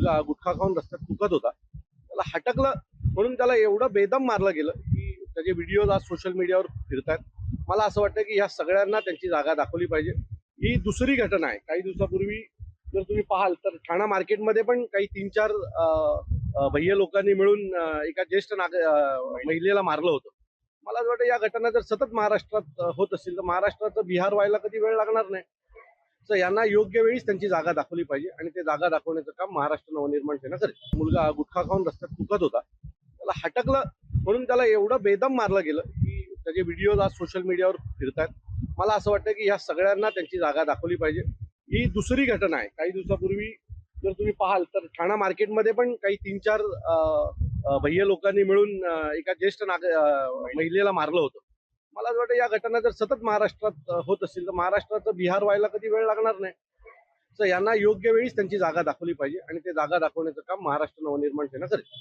मुलगा गुटखा खाऊन रस्त्यात थुकत होता. त्याला हटकलं म्हणून त्याला एवढं बेदम मारलं गेलं की त्याचे व्हिडिओज आज सोशल मीडियावर फिरतात. मला असं वाटतं की ह्या सगळ्यांना त्यांची जागा दाखवली पाहिजे. ही दुसरी घटना आहे. काही दिवसापूर्वी जर तुम्ही पाहाल तर ठाणा मार्केटमध्ये पण काही 3-4 भैया लोकांनी मिळून एका ज्येष्ठ महिलेला मारलं होतं. मला असं वाटतं या घटना जर सतत महाराष्ट्रात होत असतील तर महाराष्ट्राचं बिहार व्हायला कधी वेळ लागणार नाही. तर यांना योग्य वेळीच त्यांची जागा दाखवली पाहिजे आणि ते जागा दाखवण्याचं काम महाराष्ट्र नवनिर्माण सेना करेल. मुलगा गुटखा खाऊन रस्त्यात थुकत होता. त्याला हटकलं म्हणून त्याला एवढं बेदम मारलं गेलं की त्याचे व्हिडिओज आज सोशल मीडियावर फिरतात. मला असं वाटतं की ह्या सगळ्यांना त्यांची जागा दाखवली पाहिजे. ही दुसरी घटना आहे. काही दिवसापूर्वी जर तुम्ही पाहाल तर ठाणा मार्केटमध्ये पण काही 3-4 भैया लोकांनी मिळून एका ज्येष्ठ महिलेला मारलं होतं. मला असं वाटतं या घटना जर सतत महाराष्ट्रात होत असतील तर महाराष्ट्राचं बिहार व्हायला कधी वेळ लागणार नाही. तर यांना योग्य वेळीच त्यांची जागा दाखवली पाहिजे आणि ते जागा दाखवण्याचं काम महाराष्ट्र नवनिर्माण सेना करेल.